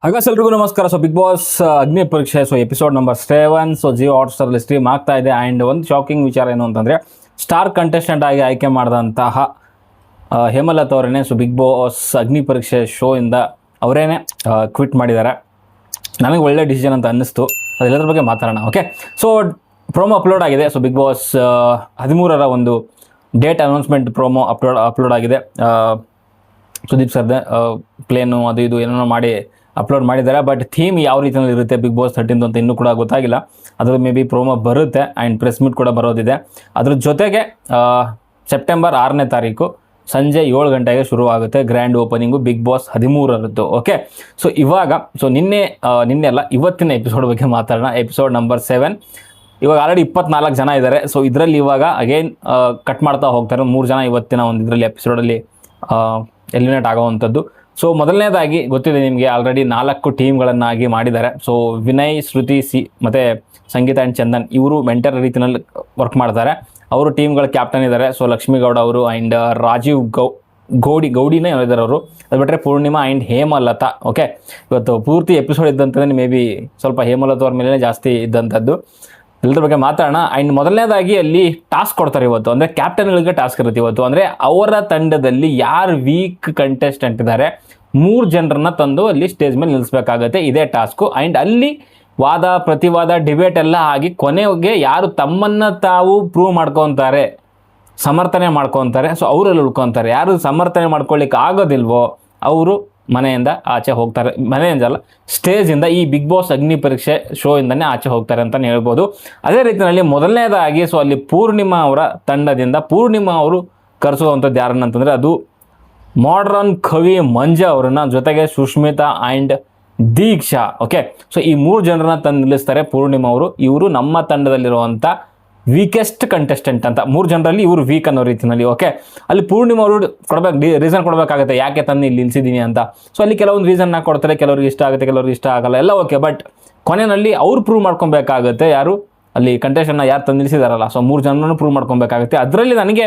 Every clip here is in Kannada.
ಹಾಗಾಸ್ ಎಲ್ರಿಗೂ ನಮಸ್ಕಾರ. ಸೊ ಬಿಗ್ ಬಾಸ್ ಅಗ್ನಿ ಪರೀಕ್ಷೆ episode number 7 Jio Hotstar stream ಆಗ್ತಾ ಇದೆ. ಆ್ಯಂಡ್ ಒಂದು ಶಾಕಿಂಗ್ ವಿಚಾರ ಏನು ಅಂತಂದರೆ, ಸ್ಟಾರ್ ಕಂಟೆಸ್ಟೆಂಟ್ ಆಗಿ ಆಯ್ಕೆ ಮಾಡಿದಂತಹ ಹೇಮಲತಾ ಅವರೇನೆ ಬಿಗ್ ಬಾಸ್ ಅಗ್ನಿ ಪರೀಕ್ಷೆ ಶೋ ಇಂದ ಅವರೇನೆ ಕ್ವಿಟ್ ಮಾಡಿದ್ದಾರೆ. ನನಗೆ ಒಳ್ಳೆ ಡಿಸಿಷನ್ ಅಂತ ಅನ್ನಿಸ್ತು. ಅದೆಲ್ಲದ್ರ ಬಗ್ಗೆ ಮಾತಾಡೋಣ. ಓಕೆ, ಸೊ ಪ್ರೋಮೋ ಅಪ್ಲೋಡ್ ಆಗಿದೆ. ಬಿಗ್ ಬಾಸ್ 13ರ ಒಂದು ಡೇಟ್ ಅನೌನ್ಸ್ಮೆಂಟ್ ಪ್ರೋಮೋ ಅಪ್ಲೋಡ್ ಆಗಿದೆ. ಸುದೀಪ್ ಸರ್ದೆ ಪ್ಲೇನು ಅದು ಇದು ಏನೇನೋ ಮಾಡಿ ಅಪ್ಲೋಡ್ ಮಾಡಿದ್ದಾರೆ. ಬಟ್ ಥೀಮ್ ಯಾವ ರೀತಿಯಲ್ಲಿ ಇರುತ್ತೆ ಬಿಗ್ ಬಾಸ್ 13 ಅಂತ ಇನ್ನೂ ಕೂಡ ಗೊತ್ತಾಗಿಲ್ಲ. ಅದ್ರದ್ದು ಮೇ ಬಿ ಪ್ರೋಮೋ ಬರುತ್ತೆ ಆ್ಯಂಡ್ ಪ್ರೆಸ್ ಮೀಟ್ ಕೂಡ ಬರೋದಿದೆ. ಅದ್ರ ಜೊತೆಗೆ ಸೆಪ್ಟೆಂಬರ್ 6ನೇ ತಾರೀಕು ಸಂಜೆ 7 ಗಂಟೆಗೆ ಶುರುವಾಗುತ್ತೆ ಗ್ರ್ಯಾಂಡ್ ಓಪನಿಂಗು ಬಿಗ್ ಬಾಸ್ 13ರದ್ದು. ಓಕೆ, ಸೊ ಇವಾಗ ನಿನ್ನೆ ಅಲ್ಲ ಇವತ್ತಿನ ಎಪಿಸೋಡ್ ಬಗ್ಗೆ ಮಾತಾಡೋಣ. Episode number 7. ಇವಾಗ ಆಲ್ರೆಡಿ 24 ಜನ ಇದ್ದಾರೆ. ಸೊ ಇದರಲ್ಲಿ ಇವಾಗ ಅಗೇನ್ ಕಟ್ ಮಾಡ್ತಾ ಹೋಗ್ತಾರೆ. 3 ಜನ ಇವತ್ತಿನ ಒಂದು ಇದರಲ್ಲಿ ಎಪಿಸೋಡಲ್ಲಿ ಎಲಿಮಿನೇಟ್ ಆಗೋವಂಥದ್ದು. ಸೊ ಮೊದಲನೇದಾಗಿ ಗೊತ್ತಿದೆ ನಿಮಗೆ, ಆಲ್ರೆಡಿ 4 ಟೀಮ್ಗಳನ್ನಾಗಿ ಮಾಡಿದ್ದಾರೆ. ಸೊ ವಿನಯ್, ಶ್ರುತಿ, ಮತ್ತು ಸಂಗೀತ ಆ್ಯಂಡ್ ಚಂದನ್ ಇವರು ಮೆಂಟರ್ ರೀತಿಯಲ್ಲಿ ವರ್ಕ್ ಮಾಡ್ತಾರೆ. ಅವರು ಟೀಮ್ಗಳ ಕ್ಯಾಪ್ಟನ್ ಇದ್ದಾರೆ. ಸೊ ಲಕ್ಷ್ಮೀಗೌಡ ಅವರು ಆ್ಯಂಡ್ ರಾಜೀವ್ ಗೌಡಿನೇ ಇದ್ದಾರೆ ಅವರು. ಅದು ಬಿಟ್ಟರೆ ಪೂರ್ಣಿಮಾ ಆ್ಯಂಡ್ ಹೇಮಲತಾ. ಓಕೆ, ಇವತ್ತು ಪೂರ್ತಿ ಎಪಿಸೋಡ್ ಇದ್ದಂಥದ್ದು ಮೇ ಬಿ ಸ್ವಲ್ಪ ಹೇಮಲತಾ ಅವ್ರ ಮೇಲೆ ಜಾಸ್ತಿ ಇದ್ದಂಥದ್ದು. ಎಲ್ಲದ್ರ ಬಗ್ಗೆ ಮಾತಾಡೋಣ. ಆ್ಯಂಡ್ ಮೊದಲನೇದಾಗಿ ಅಲ್ಲಿ ಟಾಸ್ಕ್ ಕೊಡ್ತಾರೆ ಇವತ್ತು. ಅಂದರೆ ಕ್ಯಾಪ್ಟನ್ಗಳಿಗೆ ಟಾಸ್ಕ್ ಇರುತ್ತೆ ಇವತ್ತು. ಅಂದರೆ ಅವರ ತಂಡದಲ್ಲಿ ಯಾರು ವೀಕ್ ಕಂಟೆಸ್ಟೆಂಟ್ ಇದ್ದಾರೆ 3 ಜನರನ್ನ ತಂದು ಅಲ್ಲಿ ಸ್ಟೇಜ್ ಮೇಲೆ ನಿಲ್ಲಿಸಬೇಕಾಗತ್ತೆ. ಇದೇ ಟಾಸ್ಕು. ಆ್ಯಂಡ್ ಅಲ್ಲಿ ವಾದ ಪ್ರತಿವಾದ ಡಿಬೇಟ್ ಎಲ್ಲ ಆಗಿ ಕೊನೆಗೆ ಯಾರು ತಮ್ಮನ್ನು ತಾವು ಪ್ರೂವ್ ಮಾಡ್ಕೊತಾರೆ, ಸಮರ್ಥನೆ ಮಾಡ್ಕೊತಾರೆ, ಸೊ ಅವರಲ್ಲಿ ಉಳ್ಕೊತಾರೆ. ಯಾರು ಸಮರ್ಥನೆ ಮಾಡ್ಕೊಳ್ಳಿಕ್ಕೆ ಆಗೋದಿಲ್ವೋ ಅವರು ಮನೆಯಿಂದ ಆಚೆ ಹೋಗ್ತಾರೆ. ಮನೆಯಿಂದಲ್ಲ, ಸ್ಟೇಜಿಂದ ಈ ಬಿಗ್ ಬಾಸ್ ಅಗ್ನಿ ಪರೀಕ್ಷೆ ಶೋ ಇಂದನೇ ಆಚೆ ಹೋಗ್ತಾರೆ ಅಂತಲೇ ಹೇಳ್ಬೋದು. ಅದೇ ರೀತಿಯಲ್ಲಿ ಮೊದಲನೇದಾಗಿ ಅಲ್ಲಿ ಪೂರ್ಣಿಮಾ ಅವರ ತಂಡದಿಂದ ಪೂರ್ಣಿಮಾ ಅವರು ಕರೆಸುವಂಥದ್ದು ಯಾರನ್ನಂತಂದರೆ ಅದು ಮಾಡ್ರನ್ ಕವಿ ಮಂಜ ಅವರನ್ನ, ಜೊತೆಗೆ Sushmita and Deeksha. Okay, so ಈ 3 ಜನರನ್ನ ತಂದು ನಿಲ್ಲಿಸ್ತಾರೆ ಪೂರ್ಣಿಮಾ ಅವರು. ಇವರು ನಮ್ಮ ತಂಡದಲ್ಲಿರುವಂಥ ವೀಕೆಸ್ಟ್ ಕಂಟೆಸ್ಟೆಂಟ್ ಅಂತ. 3 ಜನರಲ್ಲಿ ಇವರು ವೀಕ್ ಅನ್ನೋ ರೀತಿಯಲ್ಲಿ. ಓಕೆ, ಅಲ್ಲಿ ಪೂರ್ಣಿಮಾ ಅವರು ರೀಸನ್ ಕೊಡಬೇಕಾಗುತ್ತೆ ಯಾಕೆ ತಂದು ಇಲ್ಲಿ ನಿಲ್ಲಿಸಿದ್ದೀನಿ ಅಂತ. ಸೊ ಅಲ್ಲಿ ಕೆಲವೊಂದು ರೀಸನ್ನ ಕೊಡ್ತಾರೆ. ಕೆಲವ್ರಿಗೆ ಇಷ್ಟ ಆಗುತ್ತೆ, ಕೆಲವ್ರಿಗೆ ಇಷ್ಟ ಆಗಲ್ಲ, ಎಲ್ಲ ಓಕೆ. ಬಟ್ ಕೊನೆಯಲ್ಲಿ ಅವ್ರು ಪ್ರೂವ್ ಮಾಡ್ಕೊಬೇಕಾಗುತ್ತೆ ಯಾರು ಅಲ್ಲಿ ಕಂಟೆಸ್ಟೆಂಟ್ನ ಯಾರು ತಂದು ನಿಲ್ಲಿಸಿದಾರಲ್ಲ. ಸೊ 3 ಜನರನ್ನು ಪ್ರೂವ್ ಮಾಡ್ಕೊಬೇಕಾಗುತ್ತೆ. ಅದರಲ್ಲಿ ನನಗೆ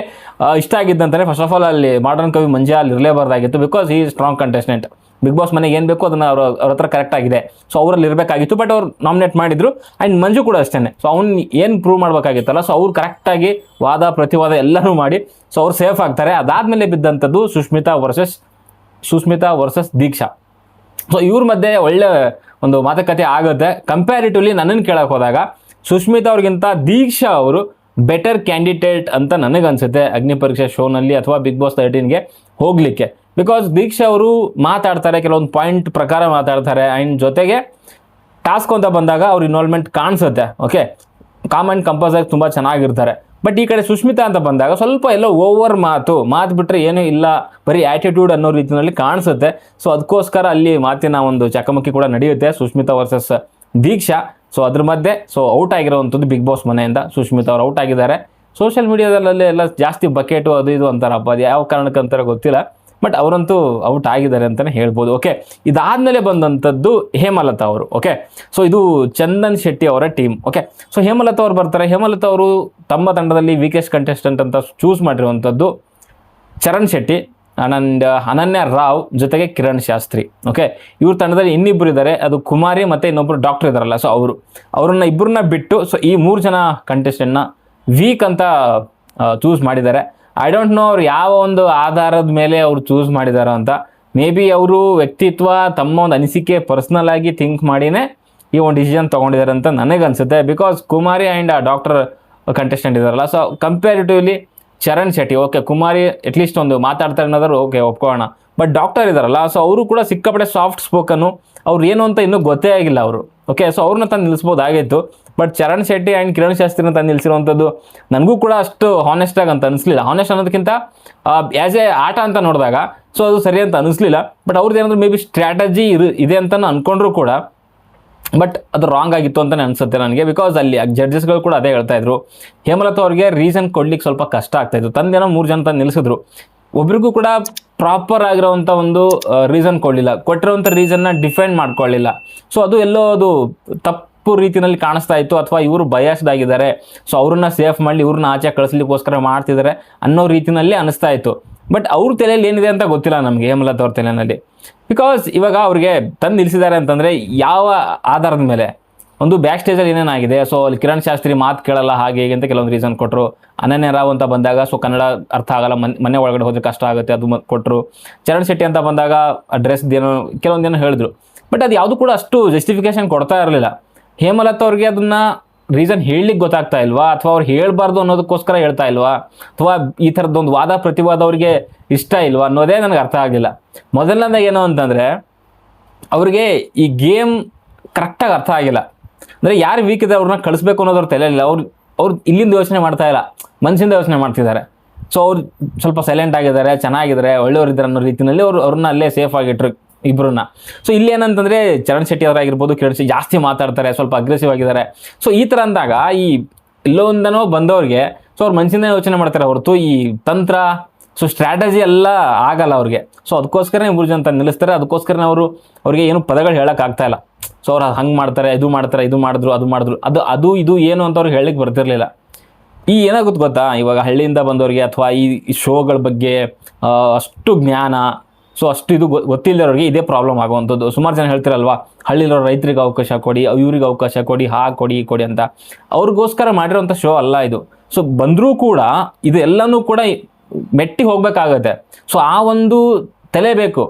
ಇಷ್ಟ ಆಗಿದ್ದಂತಾರೆ ಫಸ್ಟ್ ಆಫ್ ಆಲ್ ಅಲ್ಲಿ ಮಾಡ್ರನ್ ಕವಿ ಮಂಜಾ ಅಲ್ಲಿ ಇರಲೇಬಾರ್ದಾಗಿತ್ತು. ಬಿಕಾಸ್ ಈ ಸ್ಟ್ರಾಂಗ್ ಕಂಟೆಸ್ಟೆಂಟ್. ಬಿಗ್ ಬಾಸ್ ಮನೆಗೆ ಏನು ಬೇಕೋ ಅದನ್ನು ಅವ್ರ ಹತ್ರ ಕರೆಕ್ಟ್ ಆಗಿದೆ. ಸೊ ಅವರಲ್ಲಿ ಇರಬೇಕಾಗಿತ್ತು. ಬಟ್ ಅವ್ರು ನಾಮಿನೇಟ್ ಮಾಡಿದ್ರು. ಆ್ಯಂಡ್ ಮಂಜು ಕೂಡ ಅಷ್ಟೇ. ಸೊ ಅವ್ನು ಏನು ಪ್ರೂವ್ ಮಾಡಬೇಕಾಗಿತ್ತಲ್ಲ, ಸೊ ಅವ್ರು ಕರೆಕ್ಟಾಗಿ ವಾದ ಪ್ರತಿವಾದ ಎಲ್ಲನೂ ಮಾಡಿ ಸೊ ಅವ್ರು ಸೇಫ್ ಆಗ್ತಾರೆ. ಅದಾದಮೇಲೆ ಬಿದ್ದಂಥದ್ದು ಸುಷ್ಮಿತಾ ವರ್ಸಸ್ ದೀಕ್ಷಾ. ಸೊ ಇವ್ರ ಮಧ್ಯೆ ಒಳ್ಳೆ ಒಂದು ಮಾತುಕತೆ ಆಗುತ್ತೆ. ಕಂಪ್ಯಾರಿಟಿವ್ಲಿ ನನ್ನನ್ನು ಕೇಳಕ್ಕೆ ಹೋದಾಗ ಸುಷ್ಮಿತಾ ಅವ್ರಿಗಿಂತ ದೀಕ್ಷಾ ಅವರು ಬೆಟರ್ ಕ್ಯಾಂಡಿಡೇಟ್ ಅಂತ ನನಗನ್ಸುತ್ತೆ ಅಗ್ನಿ ಪರೀಕ್ಷೆ ಶೋನಲ್ಲಿ ಅಥವಾ ಬಿಗ್ ಬಾಸ್ 13ಗೆ ಹೋಗಲಿಕ್ಕೆ. ಬಿಕಾಸ್ ದೀಕ್ಷಾ ಅವರು ಮಾತಾಡ್ತಾರೆ, ಕೆಲವೊಂದು ಪಾಯಿಂಟ್ ಪ್ರಕಾರ ಮಾತಾಡ್ತಾರೆ. ಆ್ಯಂಡ್ ಜೊತೆಗೆ ಟಾಸ್ಕ್ ಅಂತ ಬಂದಾಗ ಅವ್ರ ಇನ್ವಾಲ್ವ್ಮೆಂಟ್ ಕಾಣಿಸುತ್ತೆ. ಓಕೆ, ಕಾಮ್ ಆ್ಯಂಡ್ ಕಂಪೋಸ್ ಆಗಿ ತುಂಬ ಚೆನ್ನಾಗಿರ್ತಾರೆ. ಬಟ್ ಈ ಕಡೆ ಸುಷ್ಮಿತಾ ಅಂತ ಬಂದಾಗ ಸ್ವಲ್ಪ ಎಲ್ಲ ಓವರ್ ಮಾತು ಬಿಟ್ಟರೆ ಏನೂ ಇಲ್ಲ, ಬರೀ ಆ್ಯಟಿಟ್ಯೂಡ್ ಅನ್ನೋ ರೀತಿಯಲ್ಲಿ ಕಾಣಿಸುತ್ತೆ. ಸೊ ಅದಕ್ಕೋಸ್ಕರ ಅಲ್ಲಿ ಮಾತಿನ ಒಂದು ಚಕಮಕಿ ಕೂಡ ನಡೆಯುತ್ತೆ, ಸುಷ್ಮಿತಾ ವರ್ಸಸ್ ದೀಕ್ಷಾ. ಸೊ ಅದ್ರ ಮಧ್ಯೆ ಔಟ್ ಆಗಿರೋವಂಥದ್ದು ಬಿಗ್ ಬಾಸ್ ಮನೆಯಿಂದ ಸುಷ್ಮಿತಾ ಅವ್ರು ಔಟ್ ಆಗಿದ್ದಾರೆ. ಸೋಷಿಯಲ್ ಮೀಡಿಯಾದಲ್ಲೇ ಎಲ್ಲ ಜಾಸ್ತಿ ಬಕೆಟು ಅದು ಇದು ಅಂತಾರಪ್ಪ, ಅದು ಯಾವ ಕಾರಣಕ್ಕಂತಾರ ಗೊತ್ತಿಲ್ಲ. ಬಟ್ ಅವರಂತೂ ಔಟ್ ಆಗಿದ್ದಾರೆ ಅಂತಲೇ ಹೇಳ್ಬೋದು. ಓಕೆ, ಇದಾದಮೇಲೆ ಬಂದಂಥದ್ದು ಹೇಮಲತಾ ಅವರು. ಓಕೆ, ಸೊ ಇದು ಚಂದನ್ ಶೆಟ್ಟಿ ಅವರ ಟೀಮ್. ಓಕೆ, ಸೊ ಹೇಮಲತಾ ಅವ್ರು ಬರ್ತಾರೆ. ಹೇಮಲತಾ ಅವರು ತಮ್ಮ ತಂಡದಲ್ಲಿ ವೀಕೆಸ್ಟ್ ಕಂಟೆಸ್ಟೆಂಟ್ ಅಂತ ಚೂಸ್ ಮಾಡಿರುವಂಥದ್ದು ಚರಣ್ ಶೆಟ್ಟಿ ಆ್ಯಂಡ್ ಅನನ್ಯ ರಾವ್, ಜೊತೆಗೆ ಕಿರಣ್ ಶಾಸ್ತ್ರಿ. ಓಕೆ, ಇವ್ರ ತಂಡದಲ್ಲಿ ಇನ್ನಿಬ್ಬರು ಇದ್ದಾರೆ, ಅದು ಕುಮಾರಿ ಮತ್ತು ಇನ್ನೊಬ್ಬರು ಡಾಕ್ಟರ್ ಇದ್ದಾರಲ್ಲ. ಸೊ ಅವ್ರನ್ನ ಇಬ್ಬರನ್ನ ಬಿಟ್ಟು ಸೊ ಈ 3 ಜನ ಕಂಟೆಸ್ಟೆಂಟ್ನ ವೀಕ್ ಅಂತ ಚೂಸ್ ಮಾಡಿದ್ದಾರೆ. ಐ ಡೋಂಟ್ ನೋ ಅವ್ರು ಯಾವ ಒಂದು ಆಧಾರದ ಮೇಲೆ ಅವ್ರು ಚೂಸ್ ಮಾಡಿದಾರೋ ಅಂತ. ಮೇ ಬಿ ಅವರು ವ್ಯಕ್ತಿತ್ವ, ತಮ್ಮ ಒಂದು ಅನಿಸಿಕೆ ಪರ್ಸ್ನಲ್ ಆಗಿ ಥಿಂಕ್ ಮಾಡಿನೇ ಈ ಒಂದು ಡಿಸಿಷನ್ ತೊಗೊಂಡಿದ್ದಾರೆ ಅಂತ ನನಗನ್ಸುತ್ತೆ. Because Kumari and doctor contestant ಇದ್ದಾರಲ್ಲ, so comparatively Charan Shetty, okay, Kumari at least ಒಂದು ಮಾತಾಡ್ತಾರೆ ಅನ್ನೋದ್ರು ಓಕೆ ಒಪ್ಕೊಳ್ಳೋಣ. ಬಟ್ ಡಾಕ್ಟರ್ ಇದ್ದಾರಲ್ಲ, ಸೊ ಅವರು ಕೂಡ ಸಿಕ್ಕಾಪಟ್ಟೆ ಸಾಫ್ಟ್ ಸ್ಪೋಕನ್ನು. ಅವ್ರು ಏನು ಅಂತ ಇನ್ನೂ ಗೊತ್ತೇ ಆಗಿಲ್ಲ ಅವರು. ಓಕೆ, ಸೊ ಅವ್ರನ್ನ ತಂದು ನಿಲ್ಲಿಸ್ಬೋದಾಗಿತ್ತು. ಬಟ್ ಚರಣ್ ಶೆಟ್ಟಿ ಆ್ಯಂಡ್ ಕಿರಣ್ ಶಾಸ್ತ್ರಿನ ತಂದು ನಿಲ್ಲಿಸಿರುವಂಥದ್ದು ನನಗೂ ಕೂಡ ಅಷ್ಟು ಹಾನೆಸ್ಟಾಗಿ ಅಂತ ಅನಿಸ್ಲಿಲ್ಲ. ಹಾನೆಸ್ಟ್ ಅನ್ನೋದಕ್ಕಿಂತ ಆ್ಯಸ್ ಎ ಆಟ ಅಂತ ನೋಡಿದಾಗ ಸೊ ಅದು ಸರಿ ಅಂತ ಅನಿಸ್ಲಿಲ್ಲ. ಬಟ್ ಅವ್ರದ್ದು ಏನಾದರೂ ಮೇ ಬಿ ಸ್ಟ್ರಾಟಜಿ ಇದೆ ಅಂತಲೂ ಅಂದ್ಕೊಂಡ್ರು ಕೂಡ, ಬಟ್ ಅದು ರಾಂಗ್ ಆಗಿತ್ತು ಅಂತಲೇ ಅನಿಸುತ್ತೆ ನನಗೆ. ಬಿಕಾಸ್ ಅಲ್ಲಿ ಜಡ್ಜಸ್ಗಳು ಕೂಡ ಅದೇ ಹೇಳ್ತಾ ಇದ್ರು, ಹೇಮಲತಾ ಅವ್ರಿಗೆ ರೀಸನ್ ಕೊಡ್ಲಿಕ್ಕೆ ಸ್ವಲ್ಪ ಕಷ್ಟ ಆಗ್ತಾಯಿತ್ತು. ತಂದೇನೋ 3 ಜನ ತಂದು ನಿಲ್ಲಿಸಿದ್ರು, ಒಬ್ರಿಗೂ ಕೂಡ ಪ್ರಾಪರ್ ಆಗಿರೋವಂಥ ಒಂದು ರೀಸನ್ ಕೊಡಲಿಲ್ಲ, ಕೊಟ್ಟಿರೋವಂಥ ರೀಸನ್ನ ಡಿಫೆಂಡ್ ಮಾಡ್ಕೊಳ್ಳಿಲ್ಲ. ಸೊ ಅದು ಎಲ್ಲೋ ಅದು ತಪ್ಪು ರೀತಿಯಲ್ಲಿ ಕಾಣಿಸ್ತಾ ಇತ್ತು. ಅಥವಾ ಇವರು ಬಯಾಸ್ಡ್ ಆಗಿದ್ದಾರೆ, ಸೊ ಅವ್ರನ್ನ ಸೇಫ್ ಮಾಡಲಿ, ಇವ್ರನ್ನ ಆಚೆ ಕಳಿಸ್ಲಿಕ್ಕೋಸ್ಕರ ಮಾಡ್ತಿದ್ದಾರೆ ಅನ್ನೋ ರೀತಿಯಲ್ಲಿ ಅನಿಸ್ತಾ ಇತ್ತು. ಬಟ್ ಅವ್ರ ತಲೆಯಲ್ಲಿ ಏನಿದೆ ಅಂತ ಗೊತ್ತಿಲ್ಲ ನಮಗೆ, ಹೇಮಲತಾ ಅವ್ರ ತಲೆಯಲ್ಲಿ. ಬಿಕಾಸ್ ಇವಾಗ ಅವ್ರಿಗೆ ತಂದು ನಿಲ್ಲಿಸಿದ್ದಾರೆ ಅಂತಂದರೆ ಯಾವ ಆಧಾರದ ಮೇಲೆ? ಒಂದು ಬ್ಯಾಕ್ ಸ್ಟೇಜಲ್ಲಿ ಏನೇನಾಗಿದೆ, ಸೊ ಅಲ್ಲಿ ಕಿರಣ್ ಶಾಸ್ತ್ರಿ ಮಾತು ಕೇಳಲ್ಲ ಹಾಗೆ ಹೀಗೆ ಅಂತ ಕೆಲವೊಂದು ರೀಸನ್ ಕೊಟ್ಟರು. ಅನನ್ಯ ರಾವ್ ಅಂತ ಬಂದಾಗ ಸೊ ಕನ್ನಡ ಅರ್ಥ ಆಗಲ್ಲ, ಮನೆ ಒಳಗಡೆ ಹೋದ್ರೆ ಕಷ್ಟ ಆಗುತ್ತೆ ಅದು ಕೊಟ್ಟರು. ಚರಣ್ ಶೆಟ್ಟಿ ಅಂತ ಬಂದಾಗ ಡ್ರೆಸ್ದೇನೋ ಕೆಲವೊಂದೇನೋ ಹೇಳಿದ್ರು. ಬಟ್ ಅದು ಯಾವುದು ಕೂಡ ಅಷ್ಟು ಜಸ್ಟಿಫಿಕೇಶನ್ ಕೊಡ್ತಾ ಇರಲಿಲ್ಲ. ಹೇಮಲತಾ ಅವ್ರಿಗೆ ಅದನ್ನ ರೀಸನ್ ಹೇಳಲಿಕ್ಕೆ ಗೊತ್ತಾಗ್ತಾ ಇಲ್ವಾ, ಅಥವಾ ಅವ್ರು ಹೇಳಬಾರ್ದು ಅನ್ನೋದಕ್ಕೋಸ್ಕರ ಹೇಳ್ತಾ ಇಲ್ವಾ, ಅಥವಾ ಈ ಥರದ್ದೊಂದು ವಾದ ಪ್ರತಿವಾದ ಅವ್ರಿಗೆ ಇಷ್ಟ ಇಲ್ವಾ ಅನ್ನೋದೇ ನನಗೆ ಅರ್ಥ ಆಗಲಿಲ್ಲ. ಮೊದಲನೇದಾಗಿ ಏನು ಅಂತಂದರೆ ಅವ್ರಿಗೆ ಈ ಗೇಮ್ ಕರೆಕ್ಟಾಗಿ ಅರ್ಥ ಆಗಿಲ್ಲ. ಅಂದರೆ ಯಾರು ವೀಕ್ ಇದೆ ಅವ್ರನ್ನ ಕಳಿಸ್ಬೇಕು ಅನ್ನೋದ್ರ ತಲೆಯಲ್ಲ. ಅವ್ರು ಇಲ್ಲಿಂದ ಯೋಚನೆ ಮಾಡ್ತಾ ಇಲ್ಲ, ಮನಸ್ಸಿಂದ ಯೋಚನೆ ಮಾಡ್ತಿದ್ದಾರೆ. ಸೊ ಅವ್ರು ಸ್ವಲ್ಪ ಸೈಲೆಂಟ್ ಆಗಿದ್ದಾರೆ, ಚೆನ್ನಾಗಿದ್ದಾರೆ, ಒಳ್ಳೆಯವರಿದ್ದಾರೆ ಅನ್ನೋ ರೀತಿಯಲ್ಲಿ ಅವ್ರನ್ನ ಅಲ್ಲೇ ಸೇಫ್ ಆಗಿಟ್ರು ಇಬ್ಬರನ್ನ. ಸೊ ಇಲ್ಲಿ ಏನಂತಂದರೆ ಚರಣ್ ಶೆಟ್ಟಿ ಅವರಾಗಿರ್ಬೋದು, ಕಿರಣ್ ಶೆಟ್ಟಿ ಜಾಸ್ತಿ ಮಾತಾಡ್ತಾರೆ, ಸ್ವಲ್ಪ ಅಗ್ರೆಸಿವ್ ಆಗಿದ್ದಾರೆ. ಸೊ ಈ ಥರ ಅಂದಾಗ ಈ ಎಲ್ಲೋ ಒಂದನೋ ಬಂದವ್ರಿಗೆ ಸೊ ಅವ್ರು ಮನಸ್ಸಿಂದ ಯೋಚನೆ ಮಾಡ್ತಾರೆ ಹೊರತು ಈ ತಂತ್ರ ಸೊ ಸ್ಟ್ರಾಟಜಿ ಎಲ್ಲ ಆಗಲ್ಲ ಅವ್ರಿಗೆ. ಸೊ ಅದಕ್ಕೋಸ್ಕರನೇ ಇಬ್ಬರು ಜನ ಅಂತ ನಿಲ್ಲಿಸ್ತಾರೆ. ಅದಕ್ಕೋಸ್ಕರನೇ ಅವ್ರಿಗೆ ಏನು ಪದಗಳು ಹೇಳೋಕ್ಕಾಗ್ತಾ ಇಲ್ಲ. ಸೊ ಅವ್ರು ಹಂಗೆ ಮಾಡ್ತಾರೆ, ಇದು ಮಾಡಿದ್ರು ಅದು ಇದು ಏನು ಅಂತ ಅವ್ರಿಗೆ ಹೇಳಲಿಕ್ಕೆ ಬರ್ತಿರ್ಲಿಲ್ಲ. ಈ ಏನಾಗುತ್ತೆ ಗೊತ್ತಾ, ಇವಾಗ ಹಳ್ಳಿಯಿಂದ ಬಂದವ್ರಿಗೆ ಅಥವಾ ಈ ಶೋಗಳ ಬಗ್ಗೆ ಅಷ್ಟು ಜ್ಞಾನ ಸೊ ಅಷ್ಟು ಇದು ಗೊತ್ತಿಲ್ಲದವ್ರಿಗೆ ಇದೇ ಪ್ರಾಬ್ಲಮ್ ಆಗುವಂಥದ್ದು. ಸುಮಾರು ಜನ ಹೇಳ್ತಿರಲ್ವಾ, ಹಳ್ಳಿಲಿರೋ ರೈತರಿಗೆ ಅವಕಾಶ ಕೊಡಿ, ಇವ್ರಿಗೆ ಅವಕಾಶ ಕೊಡಿ, ಕೊಡಿ ಅಂತ. ಅವ್ರಿಗೋಸ್ಕರ ಮಾಡಿರೋಂಥ ಶೋ ಅಲ್ಲ ಇದು. ಸೊ ಬಂದರೂ ಕೂಡ ಇದು ಎಲ್ಲನೂ ಕೂಡ ಮೆಟ್ಟಿ ಹೋಗ್ಬೇಕಾಗತ್ತೆ. ಸೊ ಆ ಒಂದು ತಲೆ ಬೇಕು,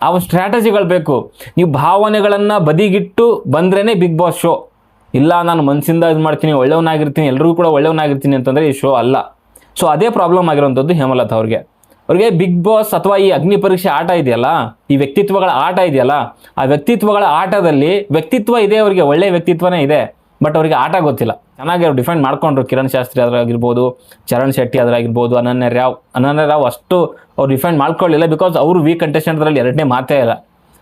ಆ ಒಂದು ಸ್ಟ್ರಾಟಜಿಗಳು ಬೇಕು. ನೀವು ಭಾವನೆಗಳನ್ನು ಬದಿಗಿಟ್ಟು ಬಂದ್ರೇ ಬಿಗ್ ಬಾಸ್ ಶೋ. ಇಲ್ಲ ನಾನು ಮನಸ್ಸಿಂದ ಇದು ಮಾಡ್ತೀನಿ, ಒಳ್ಳೆಯವನಾಗಿರ್ತೀನಿ, ಎಲ್ರಿಗೂ ಕೂಡ ಒಳ್ಳೆಯವನಾಗಿರ್ತೀನಿ ಅಂತಂದರೆ ಈ ಶೋ ಅಲ್ಲ. ಸೊ ಅದೇ ಪ್ರಾಬ್ಲಮ್ ಆಗಿರೋಂಥದ್ದು ಹೇಮಲತಾ ಅವ್ರಿಗೆ ಬಿಗ್ ಬಾಸ್ ಅಥವಾ ಈ ಅಗ್ನಿ ಪರೀಕ್ಷೆ ಆಟ ಇದೆಯಲ್ಲ, ಈ ವ್ಯಕ್ತಿತ್ವಗಳ ಆಟ ಇದೆಯಲ್ಲ, ಆ ವ್ಯಕ್ತಿತ್ವಗಳ ಆಟದಲ್ಲಿ ವ್ಯಕ್ತಿತ್ವ ಇದೆ, ಅವರಿಗೆ ಒಳ್ಳೆಯ ವ್ಯಕ್ತಿತ್ವನೇ ಇದೆ. ಬಟ್ ಅವರಿಗೆ ಆಟ ಗೊತ್ತಿಲ್ಲ. ಚೆನ್ನಾಗಿ ಅವ್ರು ಡಿಫೈನ್ ಮಾಡ್ಕೊಂಡ್ರು. ಕಿರಣ್ ಶಾಸ್ತ್ರಿ ಅದ್ರಾಗಿರ್ಬೋದು, ಚರಣ್ ಶೆಟ್ಟಿ ಅದ್ರಾಗಿರ್ಬೋದು, ಅನನ್ಯ ರಾವ್ ಅಷ್ಟು ಅವ್ರು ಡಿಫೈನ್ ಮಾಡ್ಕೊಳ್ಳಿಲ್ಲ. ಬಿಕಾಸ್ ಅವರು ವೀಕ್ ಕಂಟೆಸ್ಟೆಂಟ್ರಲ್ಲಿ ಎರಡನೇ ಮಾತೇ ಇಲ್ಲ.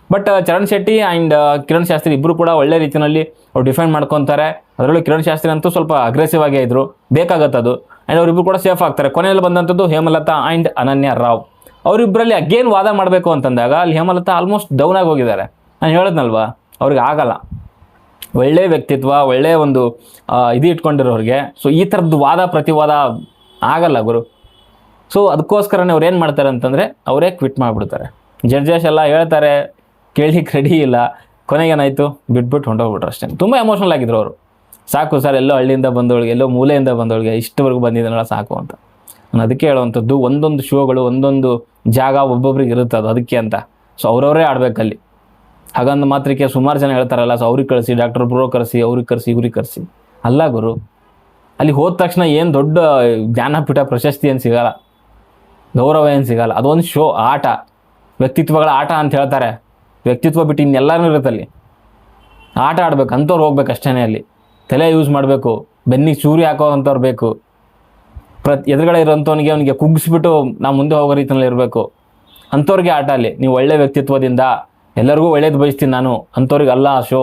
ಬಟ್ ಚರಣ್ ಶೆಟ್ಟಿ ಆ್ಯಂಡ್ ಕಿರಣ್ ಶಾಸ್ತ್ರಿ ಇಬ್ಬರು ಕೂಡ ಒಳ್ಳೆ ರೀತಿಯಲ್ಲಿ ಅವ್ರು ಡಿಫೈನ್ ಮಾಡ್ಕೊತಾರೆ. ಅದರಲ್ಲೂ ಕಿರಣ್ ಶಾಸ್ತ್ರಿ ಅಂತೂ ಸ್ವಲ್ಪ ಅಗ್ರೆಸಿವ್ ಆಗೇ ಇದ್ರು, ಬೇಕಾಗತ್ತದು. ಆ್ಯಂಡ್ ಅವರಿಬ್ಬರು ಕೂಡ ಸೇಫ್ ಆಗ್ತಾರೆ. ಕೊನೆಯಲ್ಲಿ ಬಂದಂಥದ್ದು ಹೇಮಲತಾ ಆ್ಯಂಡ್ ಅನನ್ಯ ರಾವ್. ಅವರಿಬ್ಬರಲ್ಲಿ ಅಗೇನ್ ವಾದ ಮಾಡಬೇಕು ಅಂತಂದಾಗ ಅಲ್ಲಿ ಹೇಮಲತಾ ಆಲ್ಮೋಸ್ಟ್ ಡೌನ್ ಆಗಿ ಹೋಗಿದ್ದಾರೆ. ನಾನು ಹೇಳಿದ್ನಲ್ವಾ, ಅವ್ರಿಗೆ ಆಗಲ್ಲ. ಒಳ್ಳೆ ವ್ಯಕ್ತಿತ್ವ, ಒಳ್ಳೆಯ ಒಂದು ಇದು ಇಟ್ಕೊಂಡಿರೋರಿಗೆ ಸೊ ಈ ಥರದ್ದು ವಾದ ಪ್ರತಿವಾದ ಆಗಲ್ಲ ಗುರು. ಸೊ ಅದಕ್ಕೋಸ್ಕರನೇ ಅವ್ರು ಏನು ಮಾಡ್ತಾರೆ ಅಂತಂದರೆ ಅವರೇ ಕ್ವಿಟ್ ಮಾಡಿಬಿಡ್ತಾರೆ. ಜಡ್ಜಸ್ ಎಲ್ಲ ಹೇಳ್ತಾರೆ, ಕೇಳಲಿಕ್ಕೆ ರೆಡಿ ಇಲ್ಲ. ಕೊನೆಗೇನಾಯಿತು, ಬಿಟ್ಬಿಟ್ಟು ಹೊಂಟೋಗ್ಬಿಟ್ರು ಅಷ್ಟೇ. ತುಂಬ ಎಮೋಷ್ನಲ್ ಆಗಿದ್ರು ಅವರು. ಸಾಕು ಸರ್, ಎಲ್ಲೋ ಹಳ್ಳಿಯಿಂದ ಬಂದವಳಿಗೆ, ಎಲ್ಲೋ ಮೂಲೆಯಿಂದ ಬಂದವಳಿಗೆ ಇಷ್ಟವರೆಗೂ ಬಂದಿದ್ದಾನಲ್ಲ ಸಾಕು ಅಂತ. ನಾನು ಅದಕ್ಕೆ ಹೇಳುವಂಥದ್ದು, ಒಂದೊಂದು ಶೋಗಳು ಒಂದೊಂದು ಜಾಗ ಒಬ್ಬೊಬ್ರಿಗೆ ಇರುತ್ತೆ, ಅದು ಅದಕ್ಕೆ ಅಂತ. ಸೊ ಅವ್ರವರೇ ಆಡಬೇಕಲ್ಲಿ. ಹಾಗಂದು ಮಾತ್ರಕ್ಕೆ ಸುಮಾರು ಜನ ಹೇಳ್ತಾರಲ್ಲ, ಸೊ ಅವ್ರಿಗೆ ಕಳಿಸಿ, ಡಾಕ್ಟರ್ ಬ್ರೋ ಕರೆಸಿ, ಅವ್ರಿಗೆ ಕರೆಸಿ, ಇವ್ರಿಗೆ ಕರೆಸಿ. ಅಲ್ಲ ಗುರು, ಅಲ್ಲಿ ಹೋದ ತಕ್ಷಣ ಏನು ದೊಡ್ಡ ಜ್ಞಾನಪೀಠ ಪ್ರಶಸ್ತಿ ಏನು ಸಿಗಲ್ಲ, ಗೌರವ ಏನು ಸಿಗಲ್ಲ. ಅದೊಂದು ಶೋ, ಆಟ, ವ್ಯಕ್ತಿತ್ವಗಳ ಆಟ ಅಂತ ಹೇಳ್ತಾರೆ. ವ್ಯಕ್ತಿತ್ವ ಬಿಟ್ಟು ಇನ್ನೆಲ್ಲನೂ ಇರುತ್ತಲ್ಲಿ. ಆಟ ಆಡ್ಬೇಕು ಅಂಥವ್ರು ಹೋಗ್ಬೇಕು ಅಷ್ಟೇ. ಅಲ್ಲಿ ತಲೆ ಯೂಸ್ ಮಾಡಬೇಕು, ಬೆನ್ನಿಗೆ ಚೂರಿ ಹಾಕೋ ಅಂಥವ್ರು ಬೇಕು. ಎದುರುಗಡೆ ಇರೋಂಥವನಿಗೆ ಅವನಿಗೆ ಕುಗ್ಗಿಸ್ಬಿಟ್ಟು ನಾವು ಮುಂದೆ ಹೋಗೋ ರೀತಿಯಲ್ಲಿ ಇರಬೇಕು ಅಂಥವ್ರಿಗೆ ಆಟ. ಅಲ್ಲಿ ನೀವು ಒಳ್ಳೆ ವ್ಯಕ್ತಿತ್ವದಿಂದ ಎಲ್ಲರಿಗೂ ಒಳ್ಳೇದು ಬಯಸ್ತೀನಿ ನಾನು ಅಂಥವ್ರಿಗೆ ಅಲ್ಲ ಆ ಶೋ.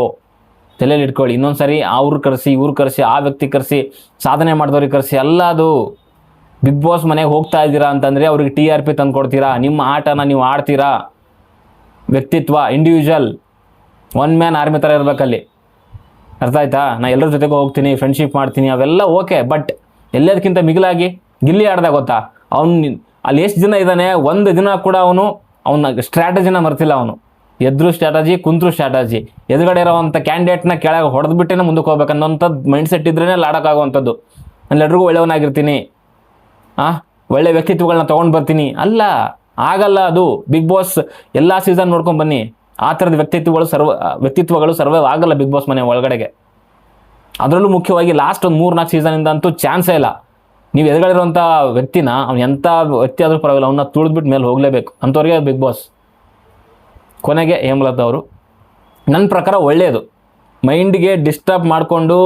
ತಲೆಯಲ್ಲಿ ಇಟ್ಕೊಳ್ಳಿ. ಇನ್ನೊಂದು ಸರಿ ಅವ್ರು ಕರೆಸಿ, ಇವ್ರು ಕರೆಸಿ, ಆ ವ್ಯಕ್ತಿ ಕರೆಸಿ, ಸಾಧನೆ ಮಾಡಿದವ್ರಿಗೆ ಕರೆಸಿ ಅಲ್ಲ ಅದು. ಬಿಗ್ ಬಾಸ್ ಮನೆಗೆ ಹೋಗ್ತಾ ಇದ್ದೀರಾ ಅಂತಂದರೆ ಅವ್ರಿಗೆ TRP ತಂದು ಕೊಡ್ತೀರಾ, ನಿಮ್ಮ ಆಟನ ನೀವು ಆಡ್ತೀರಾ. ವ್ಯಕ್ತಿತ್ವ, ಇಂಡಿವಿಜುವಲ್, ಒನ್ ಮ್ಯಾನ್ ಆರ್ಮಿ ಥರ ಇರಬೇಕಲ್ಲಿ. ಅರ್ಥ ಆಯ್ತಾ? ನಾನು ಎಲ್ಲರ ಜೊತೆಗೂ ಹೋಗ್ತೀನಿ, ಫ್ರೆಂಡ್ಶಿಪ್ ಮಾಡ್ತೀನಿ, ಅವೆಲ್ಲ ಓಕೆ. ಬಟ್ ಎಲ್ಲದಕ್ಕಿಂತ ಮಿಗಿಲಾಗಿ ಗಿಲ್ಲಿ ಆಡ್ದ ಗೊತ್ತಾ, ಅಲ್ಲಿ ಎಷ್ಟು ದಿನ ಇದ್ದಾನೆ, ಒಂದು ದಿನ ಕೂಡ ಅವನ ಸ್ಟ್ರಾಟಜಿನ ಮರ್ತಿಲ್ಲ. ಅವನು ಎದ್ರು ಸ್ಟ್ರಾಟಜಿ, ಕುಂತ್ರು ಸ್ಟ್ರಾಟಜಿ. ಎದುರುಗಡೆ ಇರೋವಂಥ ಕ್ಯಾಂಡಿಡೇಟ್ನ ಕೆಳಗೆ ಹೊಡೆದ್ಬಿಟ್ಟೇ ಮುಂದಕ್ಕೆ ಹೋಗ್ಬೇಕು ಅನ್ನೋಂಥದ್ದು ಮೈಂಡ್ ಸೆಟ್ ಇದ್ರೇ ಆಡೋಕ್ಕಾಗುವಂಥದ್ದು. ನಾನು ಎಲ್ರಿಗೂ ಒಳ್ಳೆಯವನಾಗಿರ್ತೀನಿ, ಒಳ್ಳೆ ವ್ಯಕ್ತಿತ್ವಗಳನ್ನ ತೊಗೊಂಡು ಬರ್ತೀನಿ. ಅಲ್ಲ, ಆಗಲ್ಲ ಅದು. ಬಿಗ್ ಬಾಸ್ ಎಲ್ಲ ಸೀಸನ್ ನೋಡ್ಕೊಂಡು ಬನ್ನಿ, ಆ ಥರದ ವ್ಯಕ್ತಿತ್ವಗಳು ಸರ್ವೈವ್ ಆಗಲ್ಲ ಬಿಗ್ ಬಾಸ್ ಮನೆ ಒಳಗಡೆಗೆ. ಅದರಲ್ಲೂ ಮುಖ್ಯವಾಗಿ ಲಾಸ್ಟ್ ಒಂದು 3-4 ಸೀಸನಿಂದ ಅಂತೂ ಚಾನ್ಸೇ ಇಲ್ಲ. ನೀವು ಎದುರುಗಳಿರುವಂಥ ವ್ಯಕ್ತಿನ, ಅವ್ನು ಎಂಥ ವ್ಯಕ್ತಿ ಆದರೂ ಪರವಾಗಿಲ್ಲ, ಅವನ್ನ ತುಳಿದ್ಬಿಟ್ಟು ಮೇಲೆ ಹೋಗಲೇಬೇಕು ಅಂಥವ್ರಿಗೆ ಬಿಗ್ ಬಾಸ್. ಕೊನೆಗೆ ಹೇಮಲತಾ ಅವರು ನನ್ನ ಪ್ರಕಾರ ಒಳ್ಳೆಯದು. ಮೈಂಡ್ಗೆ ಡಿಸ್ಟರ್ಬ್ ಮಾಡಿಕೊಂಡು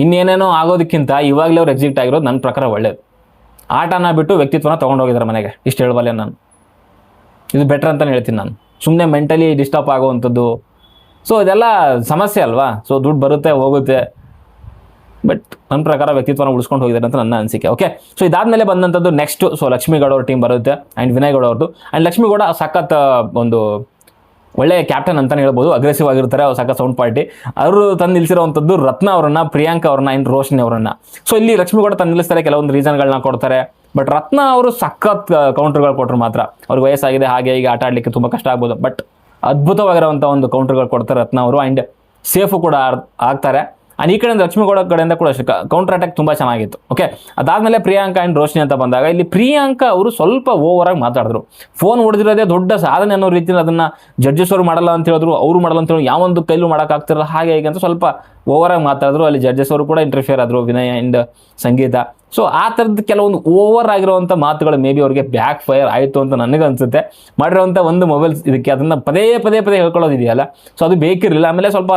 ಇನ್ನೇನೇನೋ ಆಗೋದಕ್ಕಿಂತ ಇವಾಗಲೇ ಅವ್ರು ಎಕ್ಸಿಟ್ ಆಗಿರೋದು ನನ್ನ ಪ್ರಕಾರ ಒಳ್ಳೆಯದು. ಆಟನ ಬಿಟ್ಟು ವ್ಯಕ್ತಿತ್ವನ ತೊಗೊಂಡೋಗಿದ್ದಾರೆ ಮನೆಗೆ, ಇಷ್ಟು ಹೇಳಬಲ್ಲೆ ನಾನು. ಇದು ಬೆಟ್ರ್ ಅಂತಲೇ ಹೇಳ್ತೀನಿ ನಾನು. ಸುಮ್ಮನೆ ಮೆಂಟಲಿ ಡಿಸ್ಟರ್ಬ್ ಆಗುವಂಥದ್ದು, ಸೊ ಇದೆಲ್ಲ ಸಮಸ್ಯೆ ಅಲ್ವಾ. ಸೊ ದುಡ್ಡು ಬರುತ್ತೆ ಹೋಗುತ್ತೆ, ಬಟ್ ನನ್ನ ಪ್ರಕಾರ ವ್ಯಕ್ತಿತ್ವನ ಉಳಿಸ್ಕೊಂಡು ಹೋಗಿದ್ದಾರೆ ಅಂತ ನನ್ನ ಅನಿಸಿಕೆ. ಓಕೆ, ಸೊ ಇದಾದಮೇಲೆ ಬಂದಂಥದ್ದು ನೆಕ್ಸ್ಟು ಸೊ ಲಕ್ಷ್ಮೀ ಗೌಡ ಅವ್ರ ಟೀಮ್ ಬರುತ್ತೆ ಆ್ಯಂಡ್ ವಿನಯ್ ಗೌಡ ಅವ್ರದ್ದು. ಆ್ಯಂಡ್ ಲಕ್ಷ್ಮೀ ಗೌಡ ಸಖತ್ ಒಂದು ಒಳ್ಳೆಯ ಕ್ಯಾಪ್ಟನ್ ಅಂತಲೇ ಹೇಳ್ಬೋದು. ಅಗ್ರೆಸಿವ್ ಆಗಿರ್ತಾರೆ, ಅವ್ರು ಸಖತ್ ಸೌಂಡ್ ಪಾರ್ಟಿ. ಅವರು ತಂದು ನಿಲ್ಲಿಸಿರುವಂಥದ್ದು ರತ್ನ ಅವರನ್ನು, ಪ್ರಿಯಾಂಕಾ ಅವ್ರನ್ನ ಆ್ಯಂಡ್ ರೋಶನಿ ಅವರನ್ನು. ಸೊ ಇಲ್ಲಿ ಲಕ್ಷ್ಮೀ ಗೌಡ ತಂದು ನಿಲ್ಲಿಸ್ತಾರೆ, ಕೆಲವೊಂದು ರೀಸನ್ಗಳನ್ನ ಕೊಡ್ತಾರೆ. ಬಟ್ ರತ್ನ ಅವರು ಸಖತ್ ಕೌಂಟರ್ಗಳು ಕೊಟ್ಟರು ಮಾತ್ರ. ಅವ್ರಿಗೆ ವಯಸ್ಸಾಗಿದೆ, ಹಾಗೆ ಈಗ ಆಟ ಆಡಲಿಕ್ಕೆ ತುಂಬ ಕಷ್ಟ ಆಗ್ಬೋದು, ಬಟ್ ಅದ್ಭುತವಾಗಿರುವಂಥ ಒಂದು ಕೌಂಟರ್ಗಳು ಕೊಡ್ತಾರೆ ರತ್ನ ಅವರು. ಆ್ಯಂಡ್ ಸೇಫು ಕೂಡ ಆಗ್ತಾರೆ. ಆ್ಯಂಡ್ ಈ ಕಡೆಯಿಂದ ಲಕ್ಷ್ಮೀಗೌಡ ಕಡೆಯಿಂದ ಕೂಡ ಅಷ್ಟೇ ಕೌಂಟರ್ ಅಟ್ಯಾಕ್ ತುಂಬ ಚೆನ್ನಾಗಿತ್ತು. ಓಕೆ, ಅದಾದಮೇಲೆ ಪ್ರಿಯಾಂಕಾ ಆ್ಯಂಡ್ ರೋಶಿನಿ ಅಂತ ಬಂದಾಗ ಇಲ್ಲಿ ಪ್ರಿಯಾಂಕಾ ಅವರು ಸ್ವಲ್ಪ ಓವರಾಗಿ ಮಾತಾಡಿದ್ರು. ಫೋನ್ ಹೊಡೆದಿರೋದೇ ದೊಡ್ಡ ಸಾಧನೆ ಅನ್ನೋ ರೀತಿಯಲ್ಲಿ ಅದನ್ನು ಜಡ್ಜಸ್ ಅವರು ಮಾಡಲ್ಲ ಅಂತ ಹೇಳಿದ್ರು, ಅವರು ಮಾಡಲ್ಲ ಅಂತ ಹೇಳಿ ಯಾವೊಂದು ಕೈಲೂ ಮಾಡೋಕ್ಕಾಗ್ತಿರಲ್ಲ, ಹಾಗೆ ಹೇಗೆ ಅಂತ ಸ್ವಲ್ಪ ಓವರಾಗಿ ಮಾತಾಡಿದ್ರು. ಅಲ್ಲಿ ಜಡ್ಜಸ್ ಅವರು ಕೂಡ ಇಂಟರ್ಫಿಯರ್ ಆದರು, ವಿನಯ್ ಆ್ಯಂಡ್ ಸಂಗೀತ. ಸೊ ಆ ಥರದ್ದು ಕೆಲವೊಂದು ಓವರ್ ಆಗಿರುವಂಥ ಮಾತುಗಳು ಮೇ ಬಿ ಅವ್ರಿಗೆ ಬ್ಯಾಕ್ ಫೈರ್ ಆಯಿತು ಅಂತ ನನಗೆ ಅನಿಸುತ್ತೆ. ಮಾಡಿರೋಂಥ ಒಂದು ಮೊಬೈಲ್ಸ್ ಇದಕ್ಕೆ ಅದನ್ನು ಪದೇ ಹೇಳ್ಕೊಳ್ಳೋದಿದೆಯಲ್ಲ, ಸೊ ಅದು ಬೇಕಿರಲಿಲ್ಲ. ಆಮೇಲೆ ಸ್ವಲ್ಪ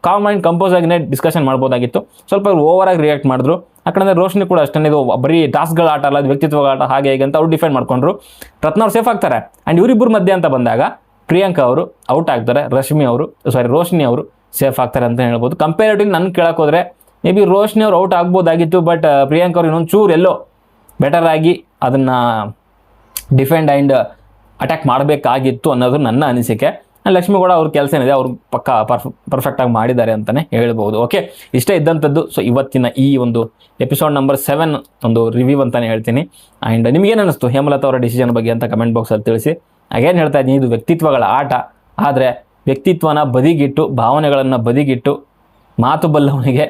ಕಾಮ್ ಆ್ಯಂಡ್ ಕಂಪೋಸ್ ಆಗಿನೇ ಡಿಸ್ಕಷನ್ ಮಾಡ್ಬೋದಾಗಿತ್ತು. ಸ್ವಲ್ಪ ಓವರಾಗಿ ರಿಯಾಕ್ಟ್ ಮಾಡಿದ್ರು. ಆ ಕಡೆ ರೋಶಿನಿ ಕೂಡ ಅಷ್ಟೇ, ಇದು ಬರೀ ಟಾಸ್ಕ್ಗಳ ಆಟ ಅಲ್ಲ, ಅದು ವ್ಯಕ್ತಿತ್ವಗಳ ಆಟ, ಹಾಗೆ ಹೇಗೆ ಅಂತ ಅವ್ರು ಡಿಫೈಂಡ್ ಮಾಡ್ಕೊಂಡ್ರು. ರತ್ನ ಅವ್ರು ಸೇಫ್ ಆಗ್ತಾರೆ. ಆ್ಯಂಡ್ ಇವರಿಬ್ಬರು ಮಧ್ಯೆ ಅಂತ ಬಂದಾಗ ಪ್ರಿಯಾಂಕಾ ಅವರು ಔಟ್ ಆಗ್ತಾರೆ, ರೋಶಿನಿ ಅವರು ಸೇಫ್ ಆಗ್ತಾರೆ ಅಂತ ಹೇಳ್ಬೋದು. ಕಂಪೇರಿಟಿವ್ಲಿ ನನ್ನ ಕೇಳಕ್ಕೆ ಹೋದರೆ ಮೇ ಬಿ ರೋಶಿನಿ ಅವ್ರು ಔಟ್ ಆಗ್ಬೋದಾಗಿತ್ತು, ಬಟ್ ಪ್ರಿಯಾಂಕಾ ಅವ್ರು ಇನ್ನೊಂದು ಚೂರು ಎಲ್ಲೋ ಬೆಟರ್ ಆಗಿ ಅದನ್ನು ಡಿಫೆಂಡ್ ಆ್ಯಂಡ್ ಅಟ್ಯಾಕ್ ಮಾಡಬೇಕಾಗಿತ್ತು ಅನ್ನೋದು ನನ್ನ ಅನಿಸಿಕೆ. ಲಕ್ಷ್ಮೀಗೌಡ ಅವ್ರ ಕೆಲಸ ಏನಿದೆ ಅವ್ರು ಪಕ್ಕ ಪರ್ಫೆಕ್ಟಾಗಿ ಮಾಡಿದ್ದಾರೆ ಅಂತಲೇ ಹೇಳ್ಬೋದು. ಓಕೆ, ಇಷ್ಟೇ ಇದ್ದಂಥದ್ದು. ಸೊ ಇವತ್ತಿನ ಈ ಒಂದು ಎಪಿಸೋಡ್ ನಂಬರ್ 7 ಒಂದು ರಿವ್ಯೂ ಅಂತಲೇ ಹೇಳ್ತೀನಿ. ಆ್ಯಂಡ್ ನಿಮಗೇನು ಅನ್ನಿಸ್ತು ಹೇಮಲತಾ ಅವರ ಡಿಸಿಷನ್ ಬಗ್ಗೆ ಅಂತ ಕಮೆಂಟ್ ಬಾಕ್ಸಲ್ಲಿ ತಿಳಿಸಿ. ಹಾಗೇನು ಹೇಳ್ತಾ ಇದ್ದೀನಿ, ಇದು ವ್ಯಕ್ತಿತ್ವಗಳ ಆಟ. ಆದರೆ ವ್ಯಕ್ತಿತ್ವನ ಬದಿಗಿಟ್ಟು, ಭಾವನೆಗಳನ್ನು ಬದಿಗಿಟ್ಟು, ಮಾತು ಬಲ್ಲವನಿಗೆ,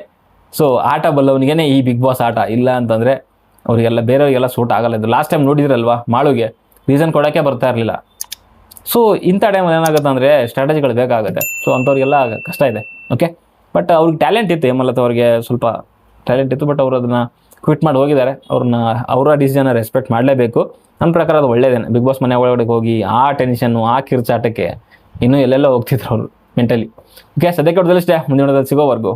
ಸೊ ಆಟ ಬಲ್ಲವನಿಗೇ ಈ ಬಿಗ್ ಬಾಸ್ ಆಟ. ಇಲ್ಲ ಅಂತಂದರೆ ಅವರಿಗೆಲ್ಲ ಬೇರೆಯವರಿಗೆಲ್ಲ ಸೂಟ್ ಆಗಲ್ಲ. ಇದು ಲಾಸ್ಟ್ ಟೈಮ್ ನೋಡಿದ್ರಲ್ವಾ, ಮಾಳುಗೆ ರೀಸನ್ ಕೊಡೋಕ್ಕೆ ಬರ್ತಾ ಇರಲಿಲ್ಲ. ಸೊ ಇಂಥ ಟೈಮಲ್ಲಿ ಏನಾಗುತ್ತೆ ಅಂದರೆ ಸ್ಟ್ರಾಟಜಿಗಳು ಬೇಕಾಗುತ್ತೆ. ಸೊ ಅಂಥವ್ರಿಗೆಲ್ಲ ಕಷ್ಟ ಇದೆ. ಓಕೆ, ಬಟ್ ಅವ್ರಿಗೆ ಟ್ಯಾಲೆಂಟ್ ಇತ್ತು, ಹೇಮಲತಾ ಅವ್ರಿಗೆ ಸ್ವಲ್ಪ ಟ್ಯಾಲೆಂಟ್ ಇತ್ತು, ಬಟ್ ಅವರು ಅದನ್ನು ಕ್ವಿಟ್ ಮಾಡಿ ಹೋಗಿದ್ದಾರೆ. ಅವರ ಡಿಸಿಷನ್ನ ರೆಸ್ಪೆಕ್ಟ್ ಮಾಡಲೇಬೇಕು. ನನ್ನ ಪ್ರಕಾರ ಅದು ಒಳ್ಳೆಯದೇನೆ. ಬಿಗ್ ಬಾಸ್ ಮನೆ ಒಳಗಡೆ ಹೋಗಿ ಆ ಟೆನ್ಷನ್ನು, ಆ ಕಿರ್ಚಾಟಕ್ಕೆ ಇನ್ನೂ ಎಲ್ಲೆಲ್ಲ ಹೋಗ್ತಿದ್ರು ಅವರು ಮೆಂಟಲಿ. ಓಕೆ, ಸದ್ಯಕ್ಕೆ ಹೊಡೆದಲ್ಲಿಷ್ಟೇ. ಮುಂದಿನ ಸಿಗೋವರೆಗೂ